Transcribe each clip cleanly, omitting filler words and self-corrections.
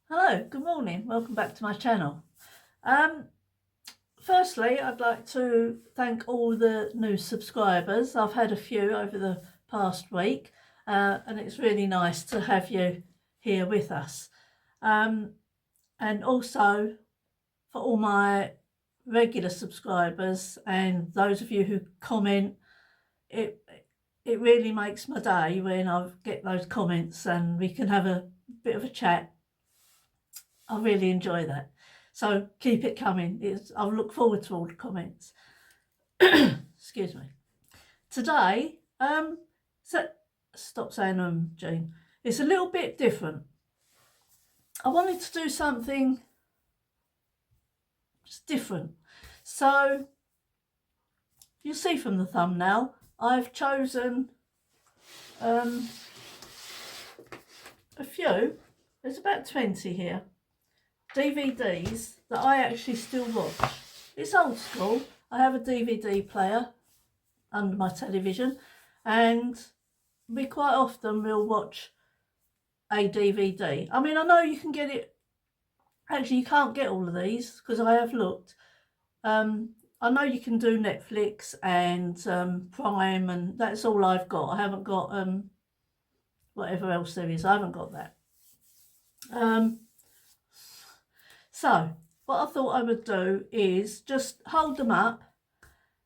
Hello, good morning, welcome back to my channel. Firstly, I'd like to thank all the new subscribers. I've had a few over the past week, and it's really nice to have you here with us. And also for all my regular subscribers and those of you who comment, it really makes my day when I get those comments and we can have a bit of a chat. I really enjoy that. So keep it coming. I'll look forward to all the comments. Excuse me. Today, stop saying Jean. It's a little bit different. I wanted to do something just different. So you'll see from the thumbnail, I've chosen a few. There's about 20 here. DVDs that I actually still watch. It's old school. I have a DVD player under my television, and we quite often will watch a DVD. I mean, I know you can get it. Actually, you can't get all of these because I have looked. I know you can do Netflix and Prime, and that's all I've got. I haven't got whatever else there is. I haven't got that. So what I thought I would do is just hold them up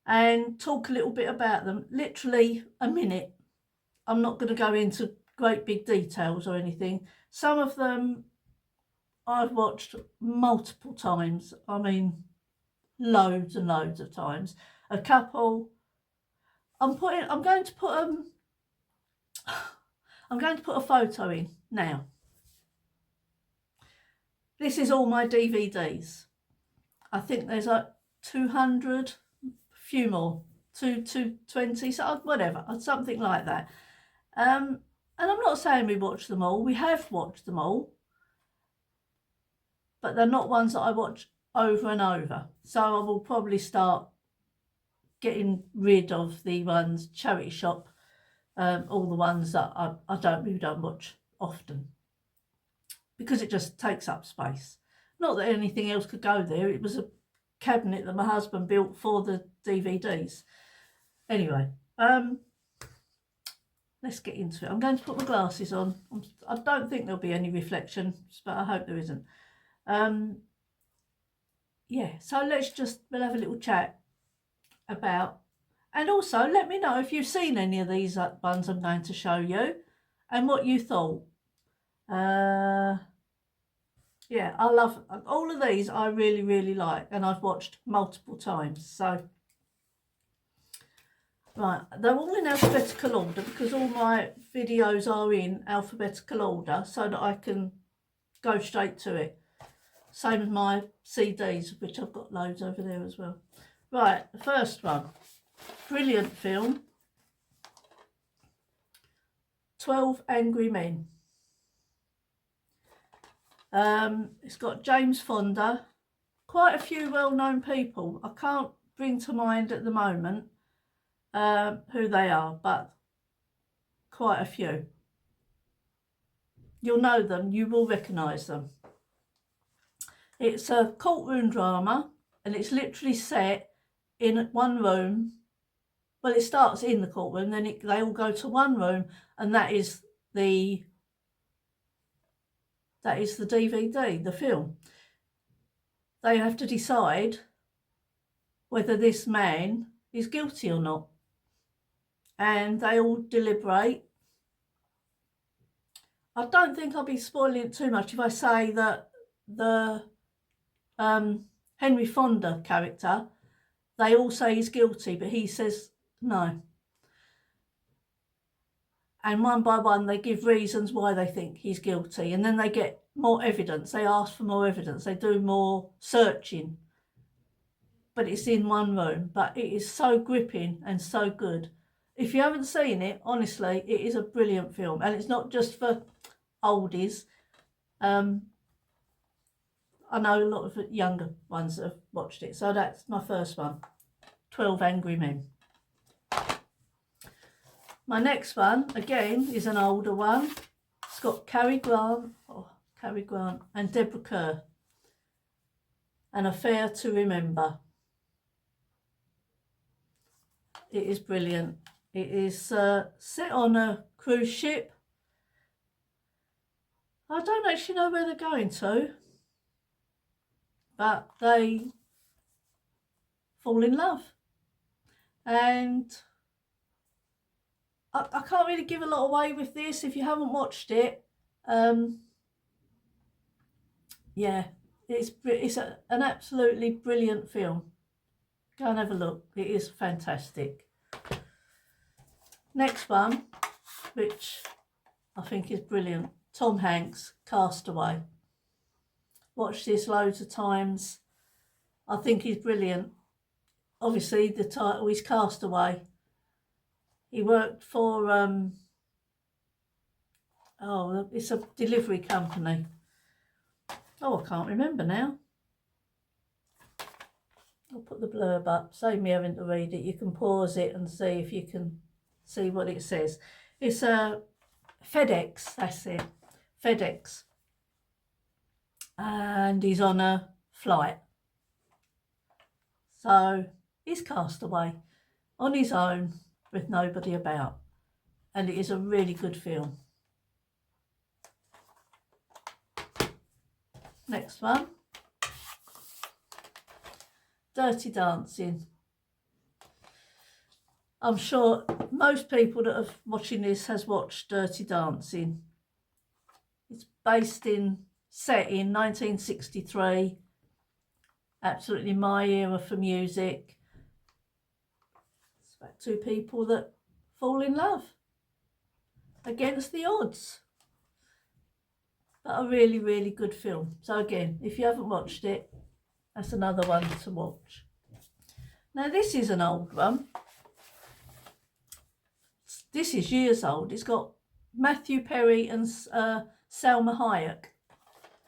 and talk a little bit about them, literally a minute. I'm not going to go into great big details or anything. Some of them I've watched multiple times. I mean, loads and loads of times. A couple, I'm going to put a photo in now. This is all my DVDs. I think there's like 200, a few more, 220, so whatever, something like that. And I'm not saying we watch them all. We have watched them all, but they're not ones that I watch over and over. So I will probably start getting rid of the ones, charity shop, all the ones that I don't watch often, because it just takes up space. Not that anything else could go there. It was a cabinet that my husband built for the DVDs. Anyway, let's get into it. I'm going to put my glasses on. I don't think there'll be any reflection, but I hope there isn't. Yeah, so we'll have a little chat about, and also let me know if you've seen any of these ones I'm going to show you and what you thought. Yeah, I love all of these. I really, really like, and I've watched multiple times. So, right, they're all in alphabetical order because all my videos are in alphabetical order so that I can go straight to it. Same as my CDs, which I've got loads over there as well. Right, the first one, brilliant film, 12 Angry Men. It's got James Fonda, quite a few well-known people. I can't bring to mind at the moment who they are, but quite a few. You'll know them, you will recognise them. It's a courtroom drama, and it's literally set in one room. Well, it starts in the courtroom, then they all go to one room, and that is the DVD, the film. They have to decide whether this man is guilty or not. And they all deliberate. I don't think I'll be spoiling it too much if I say that the Henry Fonda character, they all say he's guilty, but he says no. And one by one, they give reasons why they think he's guilty. And then they get more evidence. They ask for more evidence. They do more searching. But it's in one room. But it is so gripping and so good. If you haven't seen it, honestly, it is a brilliant film. And it's not just for oldies. I know a lot of younger ones that have watched it. So that's my first one, 12 Angry Men. My next one, again, is an older one. It's got Cary Grant. Oh, Cary Grant and Deborah Kerr. An Affair to Remember. It is brilliant. It is set on a cruise ship. I don't actually know where they're going to, but they fall in love. And I can't really give a lot away with this if you haven't watched it. Yeah, it's an absolutely brilliant film. Go and have a look. It is fantastic. Next one, which I think is brilliant. Tom Hanks, Castaway. Watched this loads of times. I think he's brilliant. Obviously, the title is Castaway. He worked for, it's a delivery company. Oh, I can't remember now. I'll put the blurb up, save me having to read it. You can pause it and see if you can see what it says. It's a FedEx, that's it, FedEx. And he's on a flight. So he's cast away on his own with nobody about. And it is a really good film. Next one. Dirty Dancing. I'm sure most people that are watching this has watched Dirty Dancing. It's set in 1963. Absolutely my era for music. It's about two people that fall in love against the odds. But a really, really good film. So again, if you haven't watched it, that's another one to watch. Now this is an old one. This is years old. It's got Matthew Perry and Salma Hayek.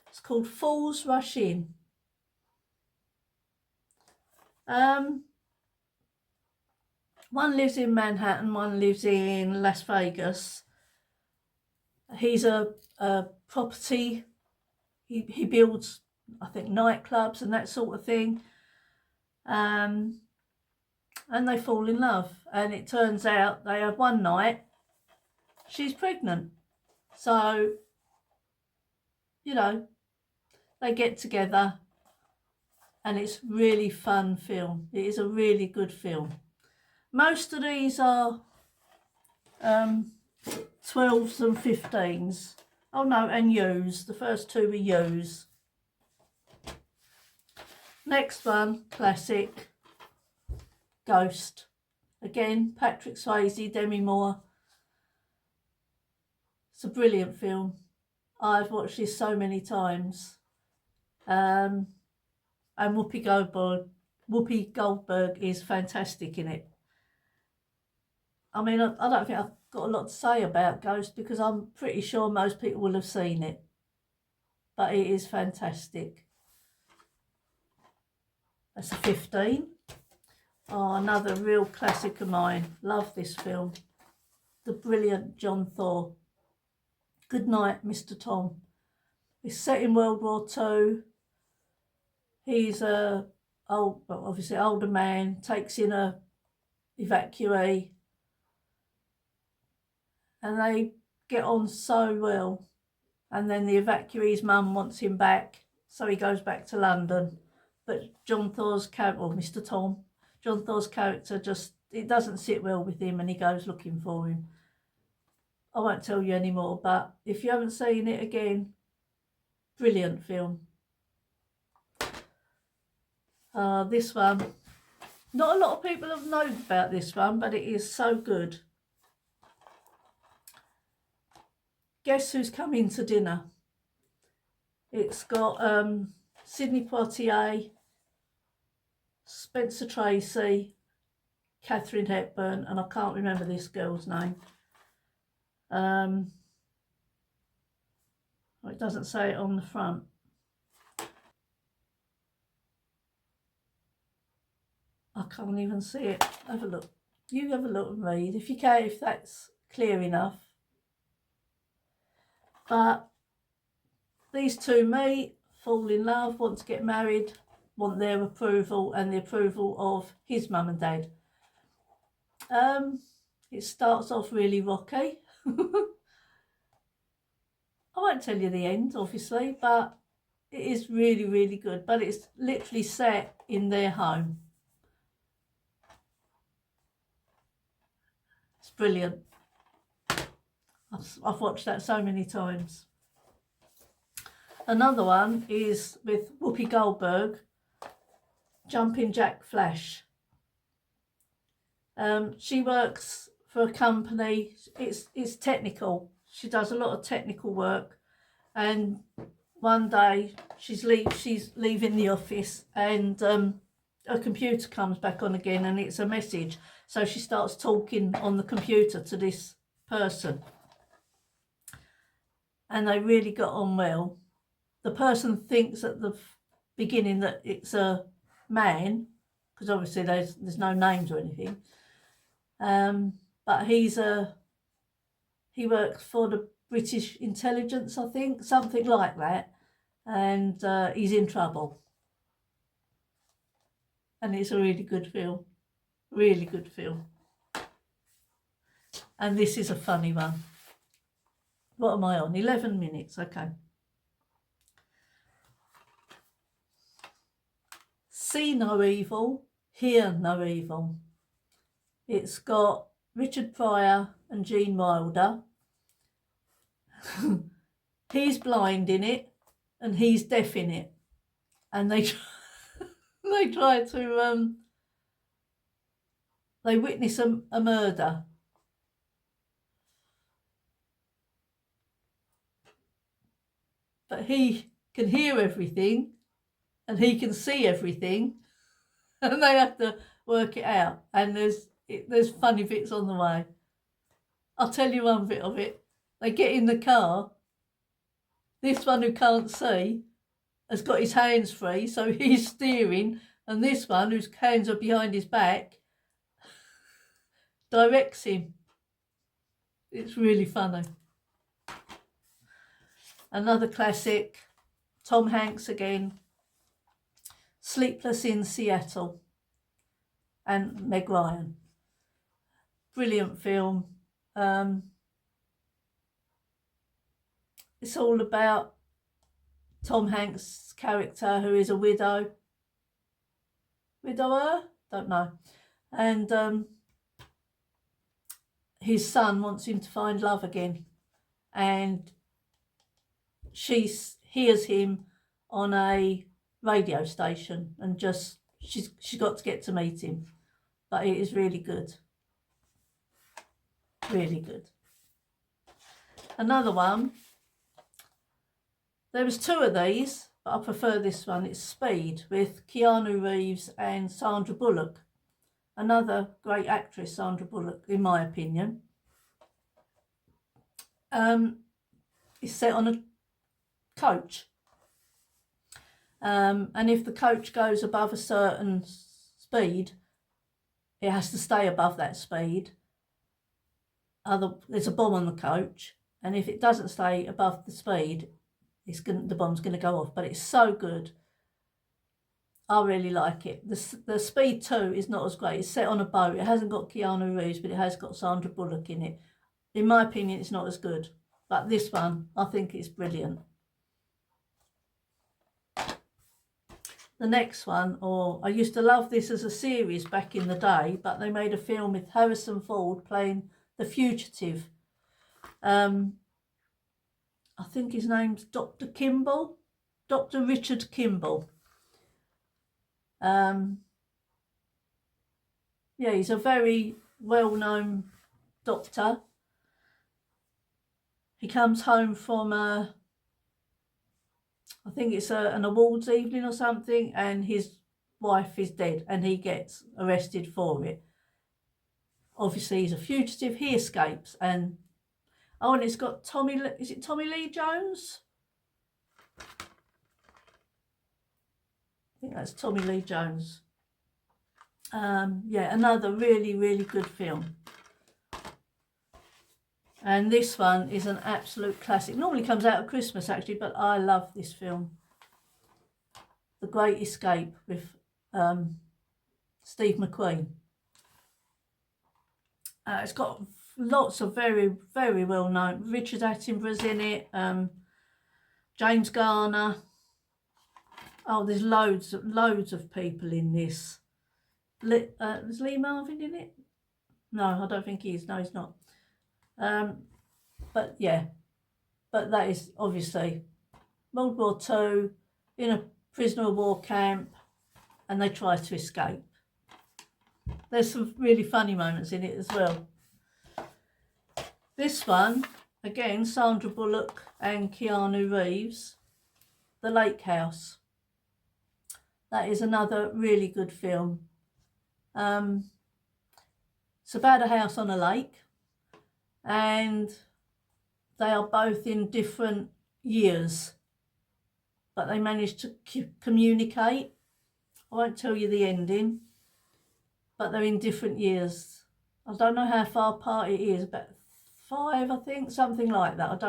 It's called Fools Rush In. One lives in Manhattan, one lives in Las Vegas. He's a property. He builds, I think, nightclubs and that sort of thing. And they fall in love. And it turns out they have one night, she's pregnant. So, you know, they get together and it's really fun film. It is a really good film. Most of these are 12s and 15s. Oh no, and U's. The first two were U's. Next one, classic, Ghost. Again, Patrick Swayze, Demi Moore. It's a brilliant film. I've watched this so many times. And Whoopi Goldberg is fantastic in it. I mean, I don't think I've got a lot to say about Ghost because I'm pretty sure most people will have seen it. But it is fantastic. That's a 15. Oh, another real classic of mine. Love this film. The brilliant John Thor. Good Night, Mr. Tom. It's set in World War II. He's obviously older man, takes in a evacuee. And they get on so well. And then the evacuee's mum wants him back, so he goes back to London. But John Thor's character, or Mr. Tom, John Thor's character it doesn't sit well with him and he goes looking for him. I won't tell you anymore, but if you haven't seen it again, brilliant film. This one, not a lot of people have known about this one, but it is so good. Guess Who's Coming to Dinner? It's got Sidney Poitier, Spencer Tracy, Katharine Hepburn, and I can't remember this girl's name. It doesn't say it on the front. I can't even see it. Have a look. You have a look and read if you can, if that's clear enough. But these two meet, fall in love, want to get married, want their approval and the approval of his mum and dad. It starts off really rocky. I won't tell you the end, obviously, but it is really, really good. But it's literally set in their home. It's brilliant. I've watched that so many times. Another one is with Whoopi Goldberg, Jumping Jack Flash. She works for a company. It's technical. She does a lot of technical work, and one day she's leaving the office, and her computer comes back on again, and it's a message. So she starts talking on the computer to this person, and they really got on well. The person thinks at the beginning that it's a man, because obviously there's no names or anything. But he works for the British intelligence, I think, something like that, and he's in trouble. And it's a really good film, really good film. And this is a funny one. What am I on? 11 minutes, okay. See no evil, hear no evil. It's got Richard Pryor and Gene Wilder. He's blind in it and he's deaf in it. And they try to, they witness a murder. But he can hear everything and he can see everything, and they have to work it out. And there's funny bits on the way. I'll tell you one bit of it. They get in the car. This one who can't see has got his hands free, so he's steering, and this one whose hands are behind his back directs him. It's really funny. Another classic, Tom Hanks again, Sleepless in Seattle, and Meg Ryan. Brilliant film. It's all about Tom Hanks' character, who is a widower, don't know, and his son wants him to find love again, and she hears him on a radio station, and just she's got to get to meet him. But it is really good, really good. Another one, there was two of these, but I prefer this one. It's Speed, with Keanu Reeves and Sandra Bullock. Another great actress, Sandra Bullock, in my opinion. It's set on a coach. And if the coach goes above a certain speed, it has to stay above that speed. There's a bomb on the coach, and if it doesn't stay above the speed, the bomb's going to go off. But it's so good. I really like it. The Speed 2 is not as great. It's set on a boat. It hasn't got Keanu Reeves, but it has got Sandra Bullock in it. In my opinion, it's not as good. But this one, I think it's brilliant. The next one, I used to love this as a series back in the day, but they made a film with Harrison Ford playing the fugitive. I think his name's Dr. Kimball, Dr. Richard Kimball. Yeah, he's a very well-known doctor. He comes home from I think it's an awards evening or something, and his wife is dead, and he gets arrested for it. Obviously, he's a fugitive. He escapes, and it's got is it Tommy Lee Jones? I think that's Tommy Lee Jones. Yeah, another really, really good film. And this one is an absolute classic. Normally comes out at Christmas actually, but I love this film. The Great Escape with Steve McQueen. It's got lots of very, very well known. Richard Attenborough's in it. James Garner. Oh, there's loads of people in this. Was Lee Marvin in it? No, I don't think he is. No, he's not. But yeah, but that is obviously World War II, in a prisoner of war camp, and they try to escape. There's some really funny moments in it as well. This one, again, Sandra Bullock and Keanu Reeves, The Lake House. That is another really good film. It's about a house on a lake, and they are both in different years, but they manage to communicate. I won't tell you the ending, but they're in different years. I don't know how far apart it is, but 5, I think, something like that.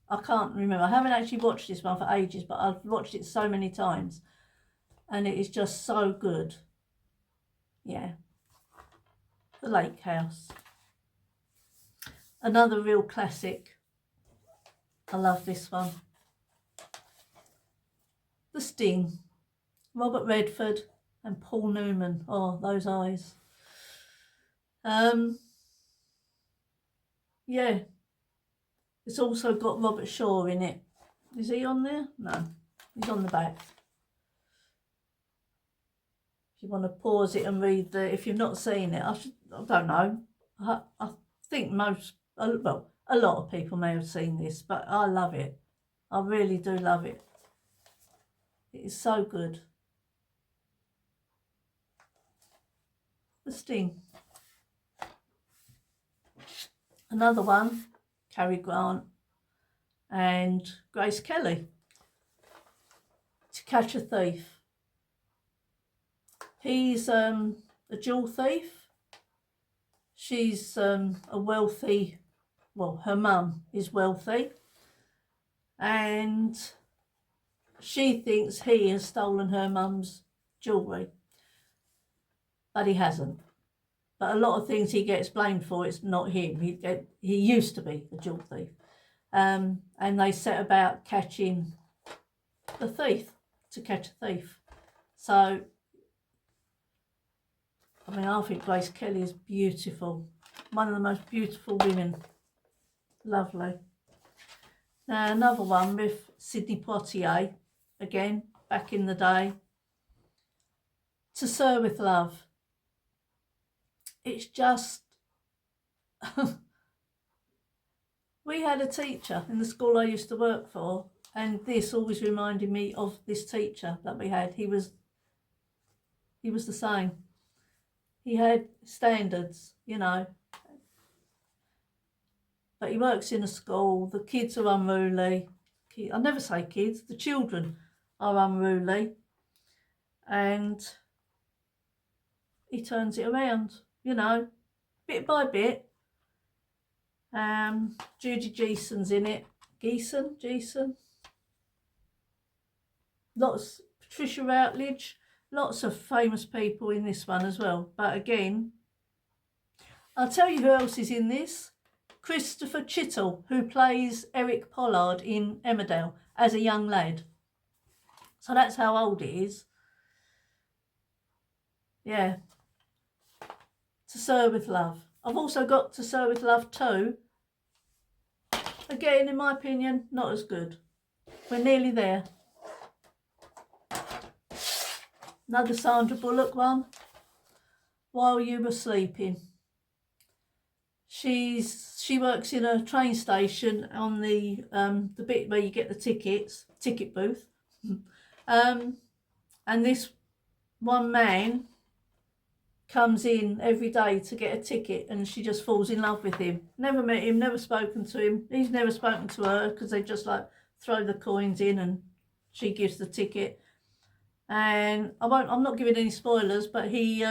I can't remember. I haven't actually watched this one for ages, but I've watched it so many times, and it is just so good. Yeah. The Lake House. Another real classic. I love this one. The Sting. Robert Redford and Paul Newman. Oh, those eyes. Yeah. It's also got Robert Shaw in it. Is he on there? No. He's on the back. If you want to pause it and read if you've not seen it, I don't know. I think a lot of people may have seen this, but I love it. I really do love it. It is so good. The Sting. Another one, Cary Grant and Grace Kelly. To Catch a Thief. He's a jewel thief. She's a wealthy, well, her mum is wealthy, and she thinks he has stolen her mum's jewellery, but he hasn't. But a lot of things he gets blamed for, it's not him. He used to be a jewel thief. And they set about catching the thief, to catch a thief. So, I mean, I think Grace Kelly is beautiful. One of the most beautiful women. Lovely. Now, another one with Sidney Poitier, again, back in the day. To Sir with Love. It's just... We had a teacher in the school I used to work for, and this always reminded me of this teacher that we had. He was the same. He had standards, you know. But he works in a school. The kids are unruly. I never say kids. The children are unruly. And he turns it around, you know, bit by bit. Judy Geeson's in it. Geeson. Patricia Routledge. Lots of famous people in this one as well. But again, I'll tell you who else is in this. Christopher Chittle, who plays Eric Pollard in Emmerdale as a young lad. So that's how old it is. Yeah. To Sir with Love. I've also got To Sir with Love 2. Again, in my opinion, not as good. We're nearly there. Another Sandra Bullock one. While You Were Sleeping. She works in a train station on the bit where you get the ticket booth. And this one man comes in every day to get a ticket, and she just falls in love with him. Never met him, never spoken to him. He's never spoken to her, because they just like throw the coins in and she gives the ticket. And I'm not giving any spoilers, but he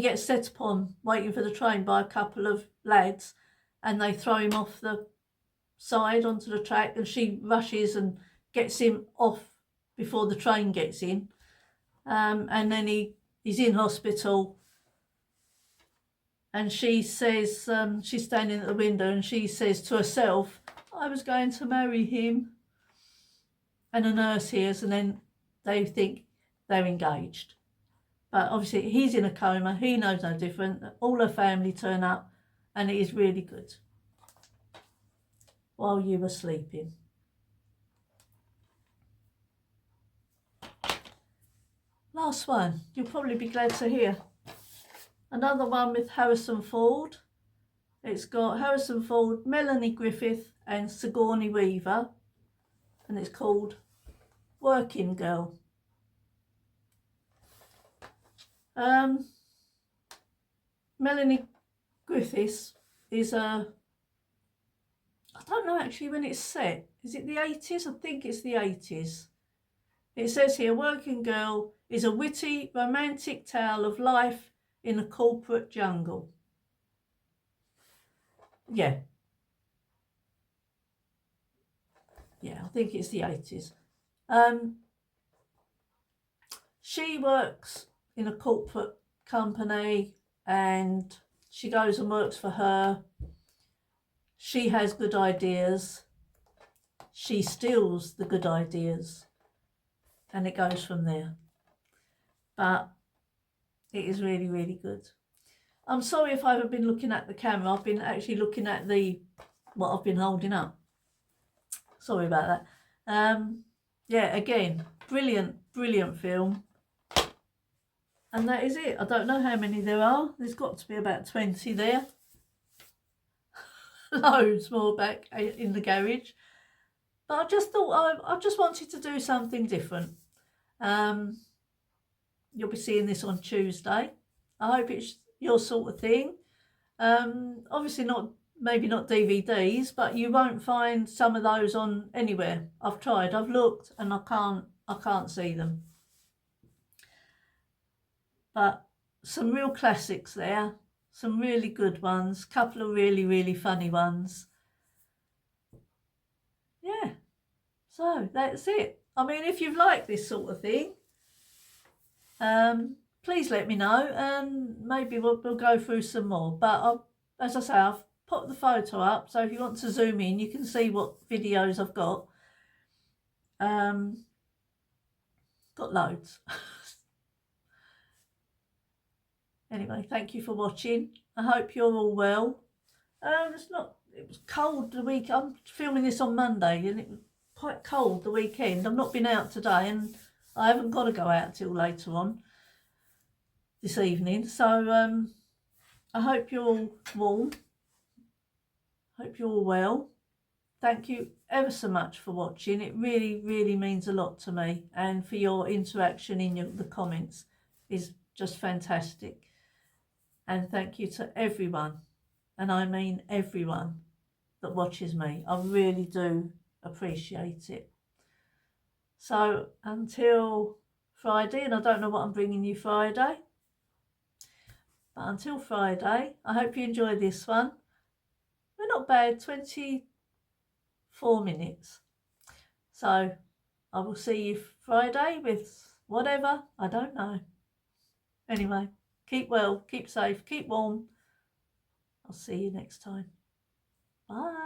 gets set upon waiting for the train by a couple of lads, and they throw him off the side onto the track, and she rushes and gets him off before the train gets in. And then he's in hospital, and she says, she's standing at the window and she says to herself, I was going to marry him. And a nurse hears, and then they think they're engaged. But obviously he's in a coma, he knows no different. All her family turn up, and it is really good. While you were sleeping. Last one, you'll probably be glad to hear. Another one with Harrison Ford. It's got Harrison Ford, Melanie Griffith and Sigourney Weaver, and it's called Working Girl. Melanie Griffiths is I don't know actually when it's set. Is it the 80s? I think it's the 80s. It says here, Working Girl is a witty, romantic tale of life in a corporate jungle. Yeah. Yeah, I think it's the 80s. She works in a corporate company, and she goes and works for her. She has good ideas. She steals the good ideas, and it goes from there. But it is really, really good. I'm sorry if I haven't been looking at the camera. I've been actually looking at what I've been holding up. Sorry about that. Yeah, again, brilliant, brilliant film. And that is it. I don't know how many there are. There's got to be about 20 there. Loads more back in the garage. But I just thought I just wanted to do something different. You'll be seeing this on Tuesday. I hope it's your sort of thing. Obviously maybe not DVDs, but you won't find some of those on anywhere. I've tried, I've looked, and I can't see them. But some real classics there, some really good ones, couple of really, really funny ones. Yeah, so that's it. I mean, if you've liked this sort of thing, please let me know, and maybe we'll go through some more. But as I say, I've put the photo up, so if you want to zoom in, you can see what videos I've got. Got loads. Anyway, thank you for watching. I hope you're all well. It was cold the week. I'm filming this on Monday, and it was quite cold the weekend. I've not been out today, and I haven't got to go out till later on this evening. So I hope you're all warm. Hope you're all well. Thank you ever so much for watching. It really, really means a lot to me, and for your interaction in the comments is just fantastic. And thank you to everyone, and I mean everyone, that watches me. I really do appreciate it. So until Friday, and I don't know what I'm bringing you Friday, but until Friday, I hope you enjoy this one. We're not bad, 24 minutes. So I will see you Friday with whatever, I don't know. Anyway, keep well, keep safe, keep warm. I'll see you next time. Bye.